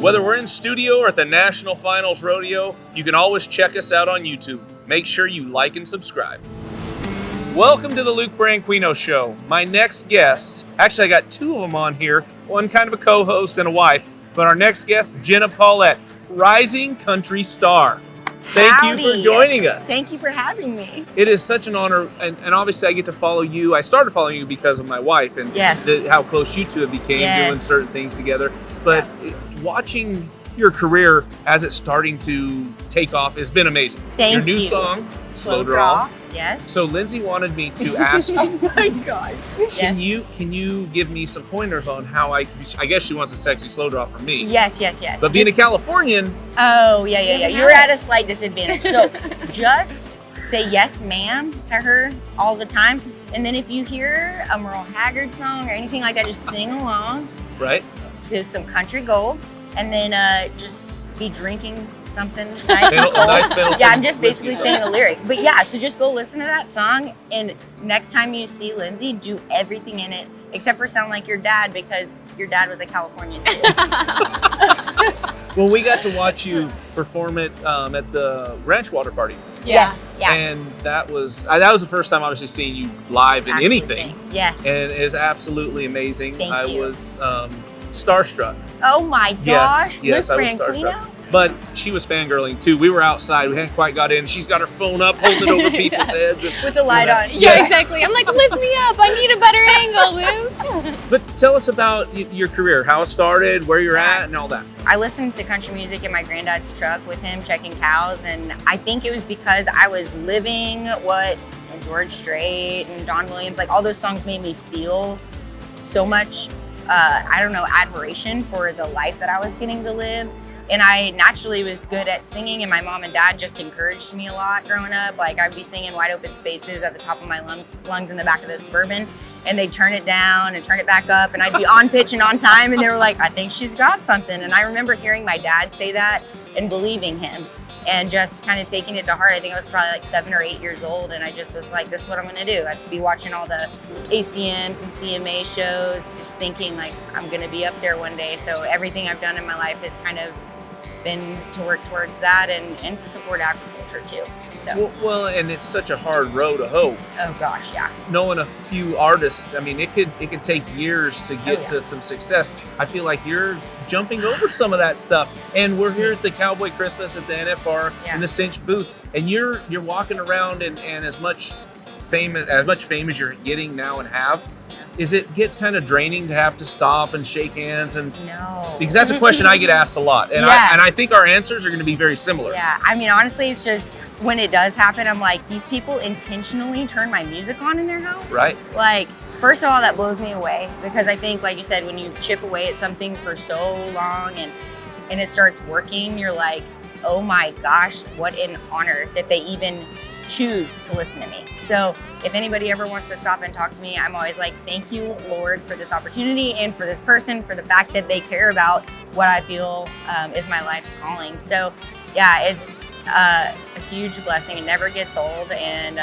Whether we're in studio or at the National Finals Rodeo, you can always check us out on YouTube. Make sure you like and subscribe. Welcome to the Luke Branquinho Show. My next guest, actually I got two of them on here, one kind of a co-host and a wife, but our next guest, Jenna Paulette, rising country star. Thank you for joining us. Thank you for having me. It is such an honor, and obviously I get to follow you. I started following you because of my wife and how close you two have became doing certain things together. But watching your career as it's starting to take off has been amazing. Thank you. Your new song, Slow Draw. Yes. So Lindsay wanted me to ask you. Oh my God. Can you give me some pointers on how I guess she wants a sexy slow draw from me. Yes. But being a Californian. Oh, yeah. You're at a slight disadvantage. So just say yes, ma'am to her all the time. And then if you hear a Merle Haggard song or anything like that, just sing along. Right. To some country gold. And then just be drinking something nice and cold. Yeah, I'm just basically saying the lyrics. But yeah, so just go listen to that song, and next time you see Lindsay, do everything in it except for sound like your dad, because your dad was a Californian too. Well, we got to watch you perform it at the Ranch Water Party. Yes. Yeah. And that was the first time obviously seeing you live in anything. Yes. And it is absolutely amazing. Thank you. I was starstruck. Oh my gosh. Yes, I was starstruck. But she was fangirling too. We were outside. We hadn't quite got in. She's got her phone up, holding it over people's heads. And, with the light on. Yeah, exactly. I'm like, lift me up. I need a better angle, Luke. But tell us about your career, how it started, where you're at, and all that. I listened to country music in my granddad's truck with him, checking cows. And I think it was because I was living what George Strait and John Williams, like all those songs made me feel so much, admiration for the life that I was getting to live. And I naturally was good at singing, and my mom and dad just encouraged me a lot growing up. Like I'd be singing Wide Open Spaces at the top of my lungs in the back of the Suburban, and they'd turn it down and turn it back up, and I'd be on pitch and on time, and they were like, I think she's got something. And I remember hearing my dad say that and believing him and just kind of taking it to heart. I think I was probably like 7 or 8 years old, and I just was like, this is what I'm gonna do. I'd be watching all the ACMs and CMA shows, just thinking like, I'm gonna be up there one day. So everything I've done in my life has kind of been to work towards that and to support agriculture too. So well, and it's such a hard road to hoe. Oh gosh, yeah. Knowing a few artists, I mean, it could take years to get to some success. I feel like you're jumping over some of that stuff. And we're here at the Cowboy Christmas at the NFR in the Cinch booth, and you're walking around and as much fame as you're getting now and have. Is it get kind of draining to have to stop and shake hands? And no, because that's a question I get asked a lot, and I think our answers are going to be very similar. Yeah, I mean, honestly, it's just when it does happen, I'm like, these people intentionally turn my music on in their house, right? Like, first of all, that blows me away, because I think, like you said, when you chip away at something for so long and it starts working, you're like, oh my gosh, what an honor that they even choose to listen to me. So if anybody ever wants to stop and talk to me, I'm always like, thank you, Lord, for this opportunity and for this person, for the fact that they care about what I feel is my life's calling. So yeah, it's a huge blessing. It never gets old. And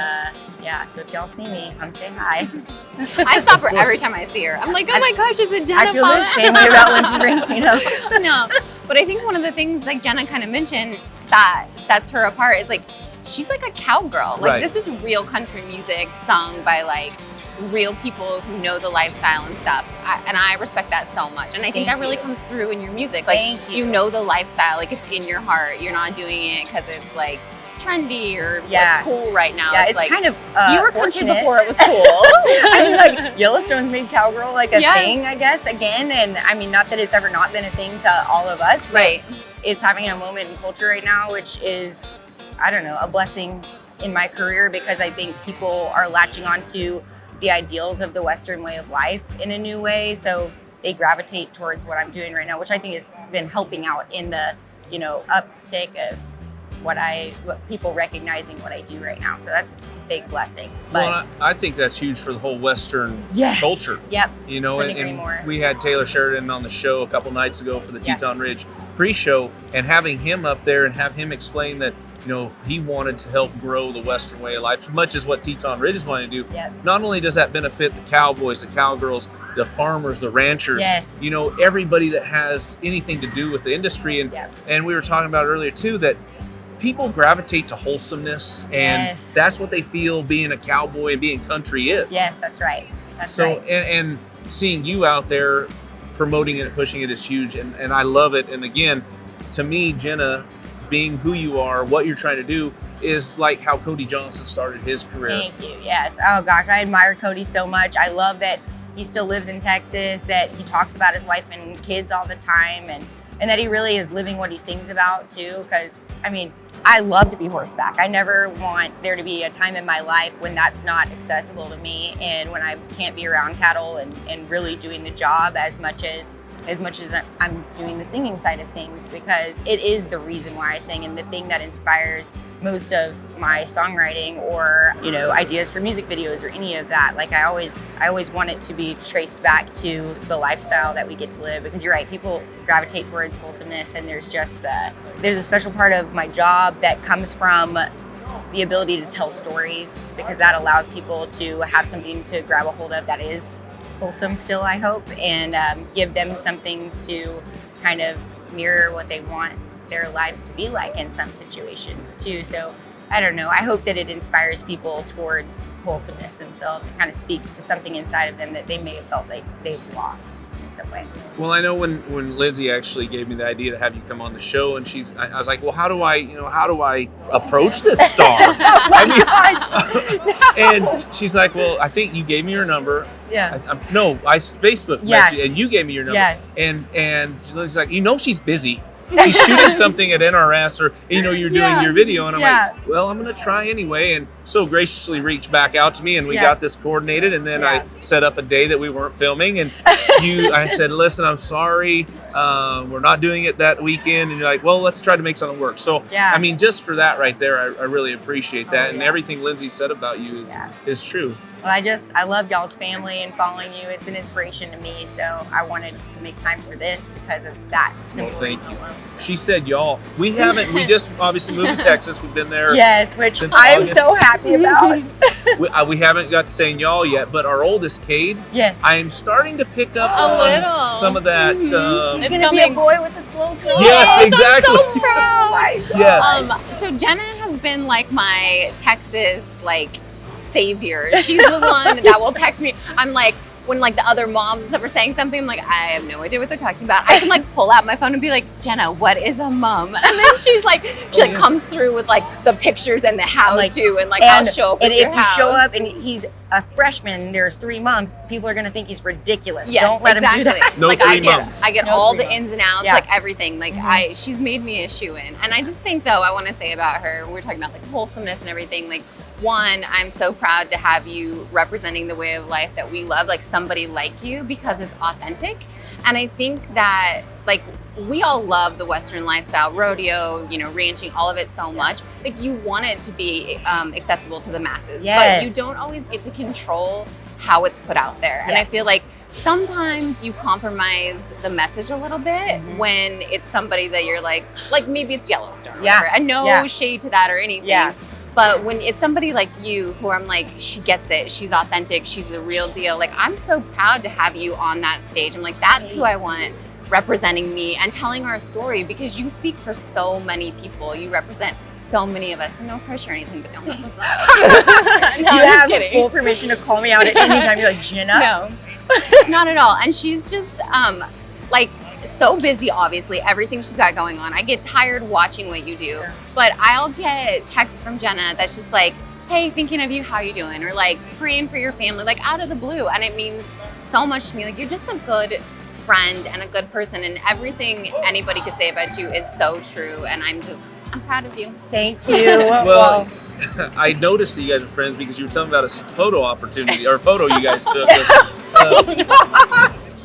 so if y'all see me, come say hi. I stop her every time I see her. I'm like, oh my gosh, is it Jenna? I feel the same way about Lindsay Branquinho. No, but I think one of the things, like Jenna kind of mentioned, that sets her apart is like, she's like a cowgirl. Like this is real country music sung by like real people who know the lifestyle and stuff. And I respect that so much. And I think that really comes through in your music. Like you know the lifestyle, like it's in your heart. You're not doing it because it's like trendy or what's cool right now. Yeah, it's like, kind of you were country before it was cool. I mean, like Yellowstone's made cowgirl like a thing, I guess, again. And I mean, not that it's ever not been a thing to all of us, but it's having a moment in culture right now, which is, I don't know, a blessing in my career, because I think people are latching onto the ideals of the Western way of life in a new way. So they gravitate towards what I'm doing right now, which I think has been helping out in the, uptick of what people recognizing what I do right now. So that's a big blessing. But well, I think that's huge for the whole Western culture. Yep. And we had Taylor Sheridan on the show a couple nights ago for the Teton Ridge pre-show, and having him up there and have him explain that he wanted to help grow the Western way of life as much as what Teton Ridge is wanting to do. Yep. Not only does that benefit the cowboys, the cowgirls, the farmers, the ranchers, yes. Everybody that has anything to do with the industry. And Yep. and we were talking about earlier too that people gravitate to wholesomeness, and yes. that's what they feel being a cowboy and being country is. Yes, that's right. That's so, right. And seeing you out there promoting it and pushing it is huge, and I love it. And again, to me, Jenna, being who you are, what you're trying to do, is like how Cody Johnson started his career. Thank you. Yes. Oh gosh, I admire Cody so much. I love that he still lives in Texas, that he talks about his wife and kids all the time, and that he really is living what he sings about too. Because I love to be horseback. I never want there to be a time in my life when that's not accessible to me, and when I can't be around cattle and really doing the job as much as I'm doing the singing side of things, because it is the reason why I sing and the thing that inspires most of my songwriting or ideas for music videos or any of that. Like I always want it to be traced back to the lifestyle that we get to live, because you're right, people gravitate towards wholesomeness, and there's a special part of my job that comes from the ability to tell stories, because that allows people to have something to grab a hold of that is wholesome still, I hope, and give them something to kind of mirror what they want their lives to be like in some situations too. So I don't know, I hope that it inspires people towards wholesomeness themselves. It kind of speaks to something inside of them that they may have felt like they've lost in some way. Well, I know when Lindsay actually gave me the idea to have you come on the show, and I was like, well, how do I approach this star? And she's like, well, I think you gave me your number. Yeah. I Facebook messaged, and you gave me your number. Yes. And Lindsay's like, she's busy. She's shooting something at NRS, or you're doing your video, and I'm like, well, I'm gonna try anyway, and so graciously reached back out to me, and we got this coordinated, and then I set up a day that we weren't filming, and I said, listen, I'm sorry, we're not doing it that weekend, and you're like, well, let's try to make something work. So just for that right there, I really appreciate that, and everything Lindsay said about you is true. Well, I love y'all's family and following you. It's an inspiration to me, so I wanted to make time for this because of that simple reason alone. So. She said y'all. We just obviously moved to Texas. We've been there. Yes, which I'm so happy about. we haven't got to saying y'all yet, but our oldest, Cade, yes, I am starting to pick up on some of that. It's going to be a boy with a slow tone. Yes, exactly. I'm so proud. Oh my God. Yes. So Jenna has been like my Texas savior. She's the one that will text me. I'm like, when the other moms are saying something, I'm like, I have no idea what they're talking about. I can pull out my phone and be like, Jenna, what is a mum? And then she comes through with the pictures and the how-to and I'll show up at your house. If you show up and he's a freshman and there's 3 moms, people are going to think he's ridiculous. Yes, don't let him do that. No 3 moms. I get No all 3 the ins and outs, everything. She's made me a shoe-in. And I just think, though, I want to say about her, we're talking about wholesomeness and everything, one, I'm so proud to have you representing the way of life that we love, somebody like you, because it's authentic. And I think that we all love the Western lifestyle, rodeo, ranching, all of it so much. You want it to be accessible to the masses, but you don't always get to control how it's put out there. And I feel sometimes you compromise the message a little bit when it's somebody that you're like maybe it's Yellowstone or whatever. And no shade to that or anything. Yeah. But when it's somebody like you, who I'm she gets it, she's authentic, she's the real deal. I'm so proud to have you on that stage. I'm that's who I want representing me and telling our story, because you speak for so many people. You represent so many of us. So no pressure or anything, but don't mess us up. No, you have full permission to call me out at any time. You're like, Jenna? No, not at all. And she's just so busy, obviously, everything she's got going on. I get tired watching what you do, but I'll get texts from Jenna that's just hey, thinking of you, how you doing? Or praying for your family, out of the blue. And it means so much to me. You're just a good friend and a good person, and everything anybody could say about you is so true. And I'm proud of you. Thank you. Well, I noticed that you guys are friends because you were telling about a photo opportunity or photo you guys took.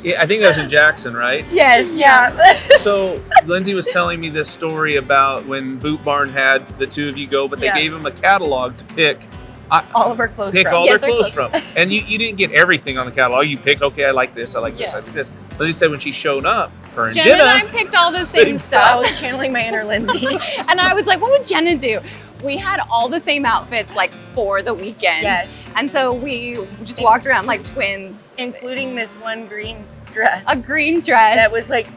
Yeah, I think that was in Jackson, right? Yes, yeah. So Lindsay was telling me this story about when Boot Barn had the two of you go, but they gave him a catalog to pick all of our clothes pick from. all their clothes from. And you didn't get everything on the catalog. You picked, okay, I like this, I like this, I like this. Lindsay said when she showed up, Her and Jenna and I picked all the same I stuff. was channeling my inner Lindsay. And I was like, what would Jenna do? We had all the same outfits like for the weekend. Yes. And so we just walked around like twins. Including this one green dress. A green dress. That was like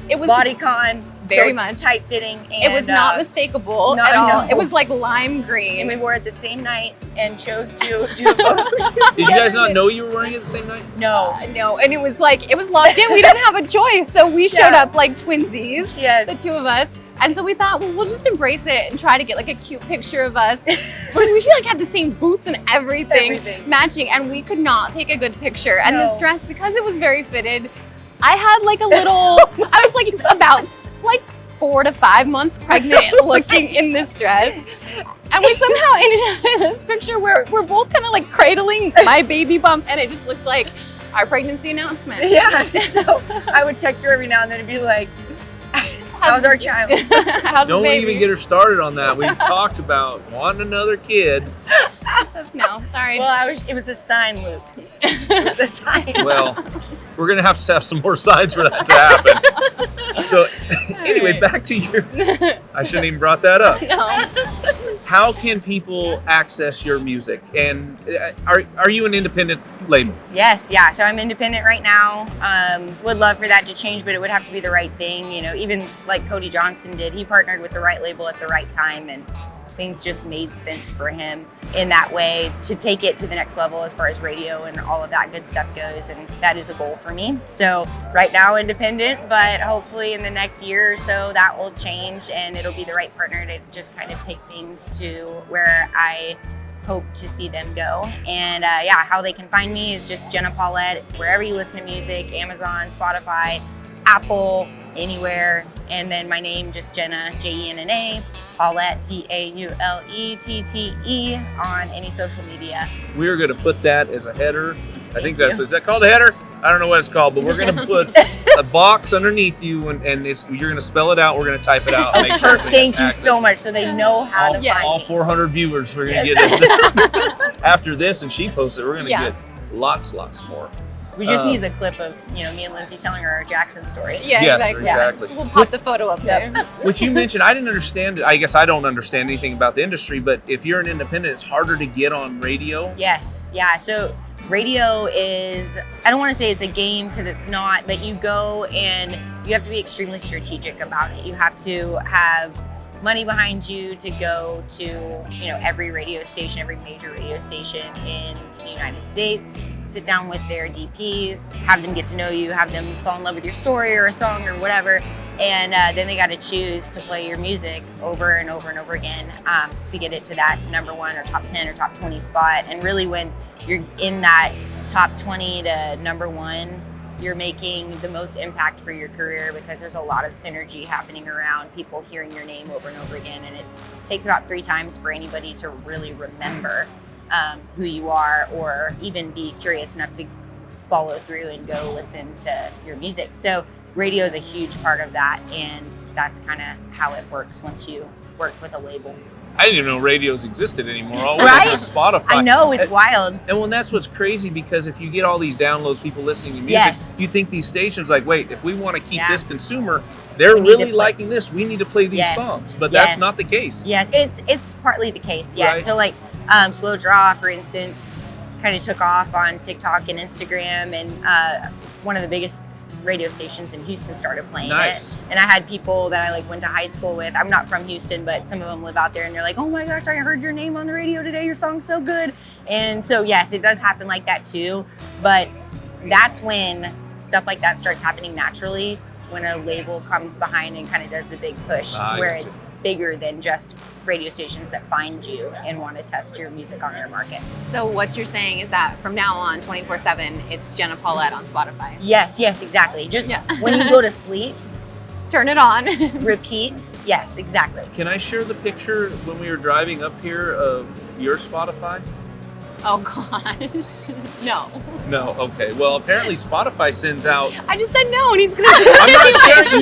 it was bodycon. very so much tight fitting. And, it was not mistakable not at all. no. It was like lime green. And we wore it the same night and chose to do a photo shoot. Did you guys not know you were wearing it the same night? No. No, and it was locked in. We didn't have a choice. So we showed up like twinsies, Yes. the two of us. And so we thought, well, we'll just embrace it and try to get like a cute picture of us. But we like had the same boots and everything matching, and we could not take a good picture. And this dress, because it was very fitted, I had like a little, I was like about like 4 to 5 months pregnant looking in this dress. And we somehow ended up in this picture where we're both kind of like cradling my baby bump, and it just looked like our pregnancy announcement. Yeah. So I would text her every now and then and be like, how's our child? How's Don't the baby? even get her started on that. We talked about wanting another kid. That's no, sorry. Well, it was a sign, Luke. It was a sign. Well, we're going to have some more signs for that to happen. So anyway, back to your, I shouldn't even brought that up. No. How can people access your music? And are you an independent label? Yes, yeah. So I'm independent right now. Would love for that to change, but it would have to be the right thing. You know, even like Cody Johnson did, he partnered with the right label at the right time, and things just made sense for him in that way to take it to the next level as far as radio and all of that good stuff goes. And that is a goal for me. So right now independent, but hopefully in the next year or so that will change and it'll be the right partner to just kind of take things to where I hope to see them go. And yeah, how they can find me is just Jenna Paulette, wherever you listen to music, Amazon, Spotify, Apple, anywhere. And then my name, just Jenna, Jenna, Paulette, Paulette, on any social media. We're going to put that as a header. I think is that called a header? I don't know what it's called, but we're going to put a box underneath you, and you're going to spell it out. We're going to type it out. And make sure Thank you so much, so they know how to find all me. 400 viewers. We're going to get this after this, and she posts it. We're going to get lots more. We just need the clip of me and Lindsay telling her Jackson story. Yeah, yes, exactly. exactly. So we'll pop the photo up there. Which you mentioned, I didn't understand it. I guess I don't understand anything about the industry, but if you're an independent, it's harder to get on radio. Yes, yeah. So radio is, I don't want to say it's a game because it's not, but you go and you have to be extremely strategic about it. You have to have money behind you to go to, every radio station, every major radio station in the United States, sit down with their DPs, have them get to know you, have them fall in love with your story or a song or whatever. And then they got to choose to play your music over and over and over again to get it to that number 1 or top 10 or top 20 spot. And really when you're in that top 20 to number 1, you're making the most impact for your career because there's a lot of synergy happening around people hearing your name over and over again. And it takes about 3 times for anybody to really remember who you are or even be curious enough to follow through and go listen to your music. So radio is a huge part of that, and that's kind of how it works once you work with a label. I didn't even know radios existed anymore. All Right? it was Spotify. I know, it's wild. And that's what's crazy, because if you get all these downloads, people listening to music, you think these stations like, wait, if we want to keep this consumer, they're really liking this, we need to play these songs. But that's not the case. Yes, it's partly the case, yes. Right. So like Slow Draw, for instance, kind of took off on TikTok and Instagram, and one of the biggest radio stations in Houston started playing it. And I had people that I went to high school with. I'm not from Houston, but some of them live out there, and they're like, oh my gosh, I heard your name on the radio today, your song's so good. And so yes, it does happen like that too, but that's when stuff like that starts happening naturally, when a label comes behind and kind of does the big push to where it's bigger than just radio stations that find you and want to test your music on their market. So what you're saying is that from now on, 24/7, it's Jenna Paulette on Spotify. Yes, exactly. Just when you go to sleep, turn it on. Repeat. Yes, exactly. Can I share the picture when we were driving up here of your Spotify? Oh gosh, no. No, okay. Well, apparently Spotify sends out. I just said no, and he's gonna do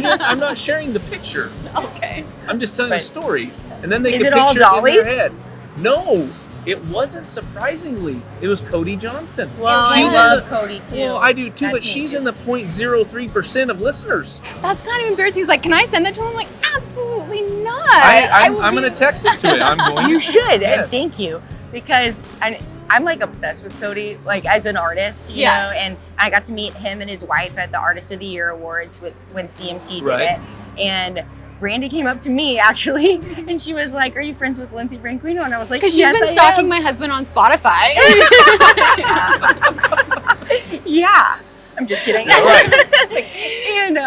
it. I'm not sharing the picture. Okay. I'm just telling the story, and then they Is can it all picture it in Dolly? their head. No, It wasn't, surprisingly. It was Cody Johnson. Well, She's I love Cody too. Well, I do too, That's but me she's too. in the 0.03% of listeners. That's kind of embarrassing. He's like, can I send that to him? I'm like, absolutely not. I'm going to text it to it. I'm going You should, Yes. and thank you, because I'm like obsessed with Cody, like as an artist, you know, and I got to meet him and his wife at the Artist of the Year Awards when CMT did it, and Brandy came up to me actually, and she was like, "Are you friends with Lindsay Branquinho?" And I was like, Because she's "Yes, been I stalking am." my husband on Spotify. Yeah, I'm just kidding. Right. And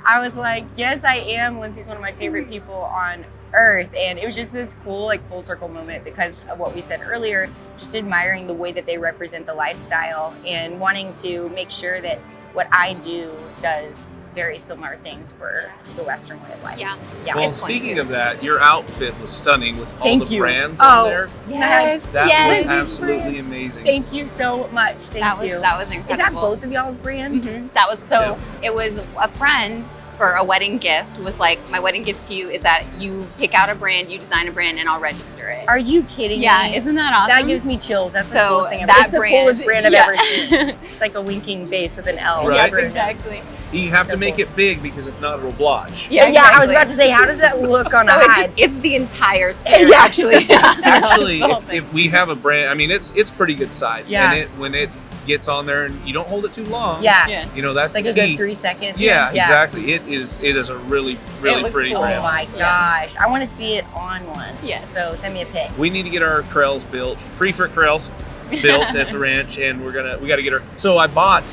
I was like, "Yes, I am. Lindsay's one of my favorite people on earth," and it was just this cool, like, full circle moment because of what we said earlier, just admiring the way that they represent the lifestyle and wanting to make sure that what I do does very similar things for the Western way of life. Yeah. Well, It's fun, speaking too. of that, your outfit was stunning with all Thank the you. brands Oh, on there. Yes. That yes. was absolutely amazing. Thank you so much. Thank you. That was Is incredible. that both of y'all's brand? Mhm. That was It was a friend for a wedding gift. Was like, my wedding gift to you is that you pick out a brand, you design a brand, and I'll register it. Are you kidding Yeah, me? isn't that awesome? That gives me chills. That's the So coolest thing ever. that It's the brand- coolest brand I've yeah. ever seen. It's like a winking face with an L. Right. whatever it is. Exactly. You have So to make cool. it big because if not, it'll blotch. Yeah, I was exactly. about to say, how does that look on So a hide? it's the entire stair, Yeah. actually. Actually, The whole if we have a brand, I mean, it's pretty good size. Yeah. And when it gets on there and you don't hold it too long, Yeah. you know, that's Like the a key. good 3 seconds. Yeah, exactly. It is a really looks pretty cool. Oh brand. my gosh. I want to see it on one. Yes. So send me a pic. We need to get our Krells built, pre-frit Krells built at the ranch, and we got to get her. So I bought,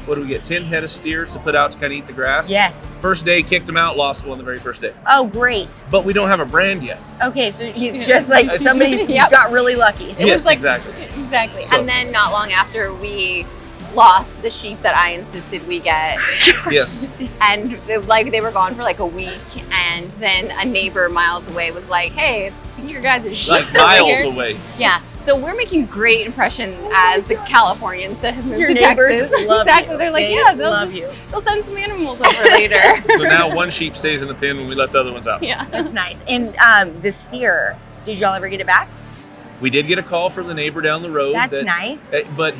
what do we get? 10 head of steers to put out to kind of eat the grass. Yes. First day, kicked them out, lost one the very first day. Oh, great. But we don't have a brand yet. Okay, so it's just like somebody Yep. got really lucky. It Yes, was like exactly. Exactly. So- And then not long after, we lost the sheep that I insisted we get, Yes. and they were gone for like a week. And then a neighbor miles away was like, "Hey, I think your guys' sheep Like over miles here." away. Yeah. So we're making great impression as the Californians that have moved Your to neighbors Texas. love Exactly. you. They're like, They yeah, they'll love you. They'll send some animals over later. So now one sheep stays in the pen when we let the other ones out. Yeah. That's nice. And the steer, did y'all ever get it back? We did get a call from the neighbor down the road. That's nice. But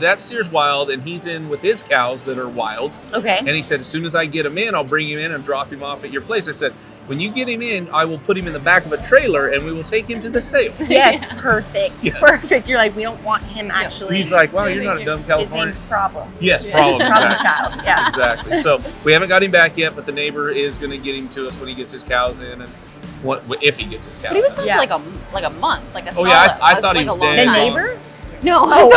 that steer's wild, and he's in with his cows that are wild. Okay. And he said, as soon as I get him in, I'll bring him in and drop him off at your place. I said, when you get him in, I will put him in the back of a trailer, and we will take him to the sale. Yes, perfect. Yes. Perfect. You're like, we don't want him actually. He's like, wow, you're not a dumb His Californian. name's Problem. Yes, problem. Problem Exactly. child. Yeah. Exactly. So we haven't got him back yet, but the neighbor is going to get him to us when he gets his cows in, and if he gets his cows. But he was in. gone Yeah. for like a month, like a Oh, solid. yeah, I thought he like was a long dead. The time. neighbor? No. Oh,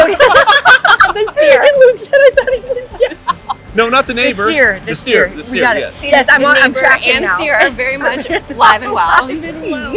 the steer. Luke said I thought he was dead. No, not the neighbor. The steer. The steer. The We steer. got it. Yes. Yes, I'm neighbor tracking and now. steer are very much live and well.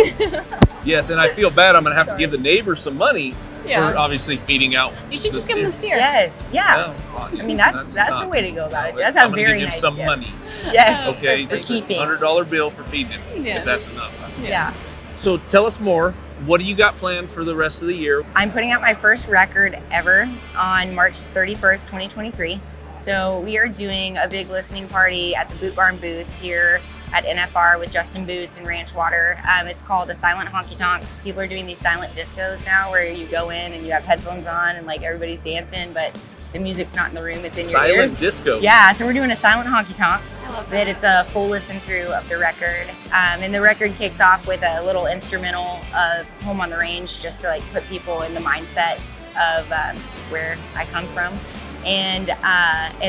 Yes, and I feel bad. I'm going to have to give the neighbor some money Yeah. for obviously feeding out. You should the just give him the steer. steer. Yes. Yeah. Well, I mean, that's a not- way to go about it. no, That's I'm a gonna very give him nice some gift. money. Yes. Okay, For just a keeping. $100 bill for feeding him. Yeah. If that's enough. Yeah. So tell us more. What do you got planned for the rest of the year? I'm putting out my first record ever on March 31st, 2023. So we are doing a big listening party at the Boot Barn booth here at NFR with Justin Boots and Ranch Water. It's called a silent honky tonk. People are doing these silent discos now where you go in and you have headphones on and like everybody's dancing, but the music's not in the room, it's in your ears. Silent disco. Yeah, so we're doing a silent honky tonk. I love That it's a full listen through of the record. And the record kicks off with a little instrumental of Home on the Range just to like put people in the mindset of where I come from. And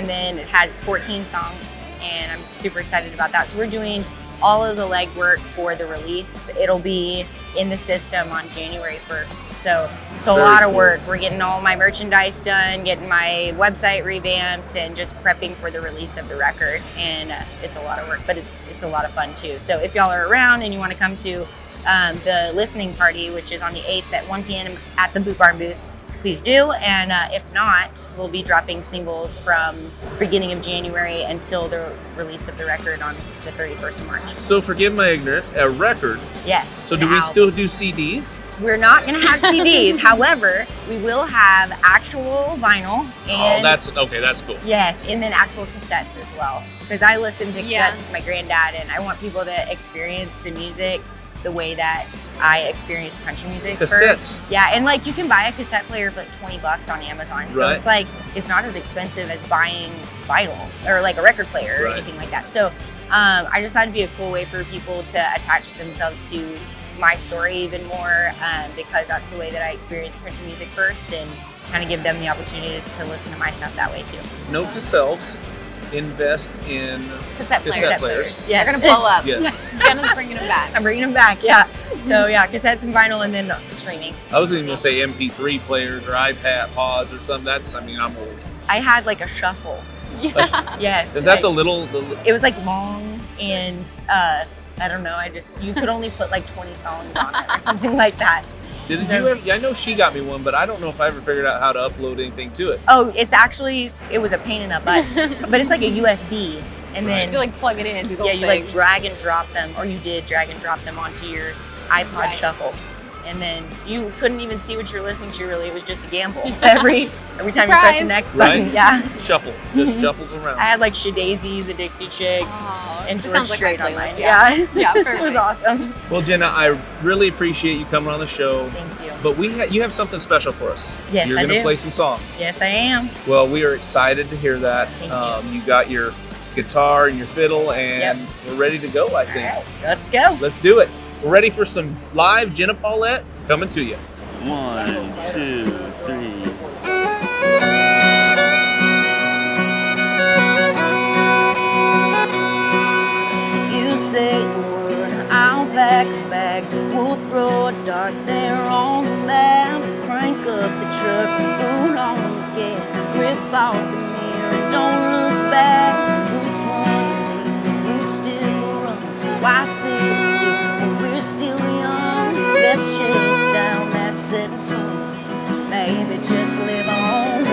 then it has 14 songs and I'm super excited about that. So we're doing all of the legwork for the release. It'll be in the system on January 1st. So it's a Very lot of cool. work. We're getting all my merchandise done, getting my website revamped, and just prepping for the release of the record. And it's a lot of work, but it's a lot of fun too. So if y'all are around and you want to come to the listening party, which is on the 8th at 1 p.m. at the Boot Barn booth, please do. And if not, we'll be dropping singles from beginning of January until the release of the record on the 31st of March. So forgive my ignorance, a record. Yes. So an do we album. still do CDs? We're not going to have CDs. However, we will have actual vinyl and That's cool. yes, and then actual cassettes as well. Because I listen to cassettes Yeah. with my granddad, and I want people to experience the music the way that I experienced country music Cassettes. first. Yeah, and like you can buy a cassette player for like $20 on Amazon. So Right. it's like, it's not as expensive as buying vinyl or like a record player or Right. anything like that. So I just thought it'd be a cool way for people to attach themselves to my story even more, because that's the way that I experienced country music first, and kind of give them the opportunity to listen to my stuff that way too. Note to selves, invest in Cassette players. cassette players. Yes. They're gonna blow up. Yes. Jenna's bringing them back. I'm bringing them back, yeah. So yeah, cassettes and vinyl, and then streaming. I was even gonna say MP3 players or iPad pods or something. I'm old. I had like a shuffle. Yeah. Yes. Is that the little? It was like long, and I don't know. You could only put like 20 songs on it or something like that. Did you ever? I know she got me one, but I don't know if I ever figured out how to upload anything to it. Oh, it was a pain in the butt, but it's like a USB, and then You like plug it in. Do the yeah, whole you like thing. drag and drop them, or you did drag and drop them onto your iPod Right. Shuffle, and then you couldn't even see what you're listening to. Really, it was just a gamble. Every time you press Surprise. the next button, Right. yeah. Shuffle, just shuffles around. I had like Shadazy, the Dixie Chicks, Oh, and it George sounds like Strait my on mine. playlist, Yeah, Yeah, it perfect. was awesome. Well, Jenna, I really appreciate you coming on the show. Thank you. But you have something special for us. Yes, You're I gonna do. play some songs. Yes, I am. Well, we are excited to hear that. Thank You got your guitar and your fiddle, and Yep. we're ready to go, I All think. right, let's go. Let's do it. We're ready for some live Jenna Paulette coming to you. 1, 2, 3. You say the word, I'll pack a bag. We'll throw a dart there on the map. Crank up the truck, put on the gas. Rip off the mirror and don't look back. Roots run, roots still run. So I sit still when we're still young. Let's chase down that setting sun. Maybe just live on.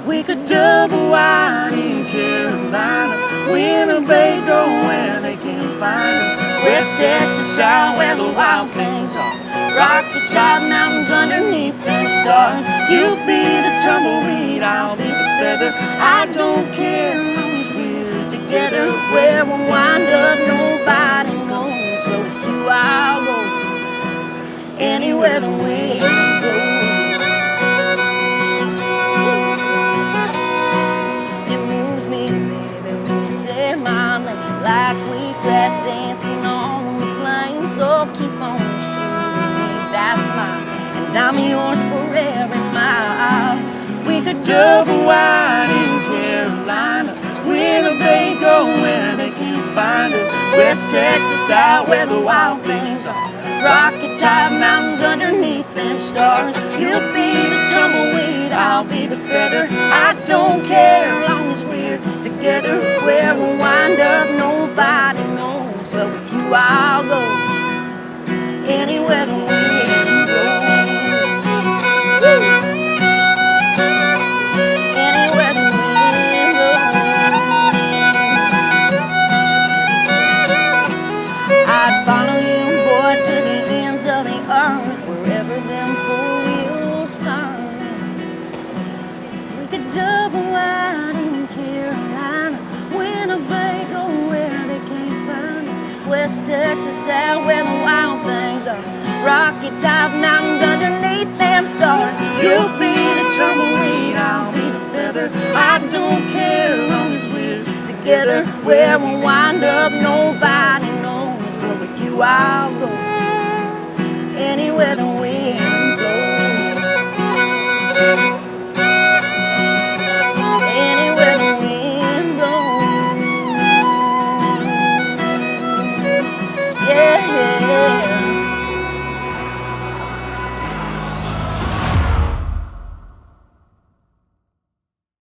We could double wide in Carolina, Winnebago where they can't find us, West Texas out where the wild things are, Rocky Top Mountains underneath them stars. You be the tumbleweed, I'll be the feather. I don't care as long as we're together. Where we'll wind up, nobody knows. So with you I'll go anywhere the wind goes. Like we grass dancing on the plain. So keep on shooting me, that's mine, and I'm yours for every mile. We could double wide in Carolina, Winnebago where they can't find us, West Texas out where the wild things are, Rocky Top Mountains underneath them stars. You'll be the tumbleweed, I'll be the feather. I don't care as long as we're together. Where we'll wind up, nobody knows. So with you I'll go anywhere the wind goes. Anywhere the wind goes. I'd follow you, boy, to the ends of the earth, wherever them four wheels turn. We could double wide in Carolina, Winnebago where they can't find us, West Texas out where the wild things are, Rocky Top Mountains underneath them stars. You'll be the tumbleweed, I'll be the feather. I don't care as long as we're together. Where we'll wind up, nobody knows. But with you I'll go anywhere the wind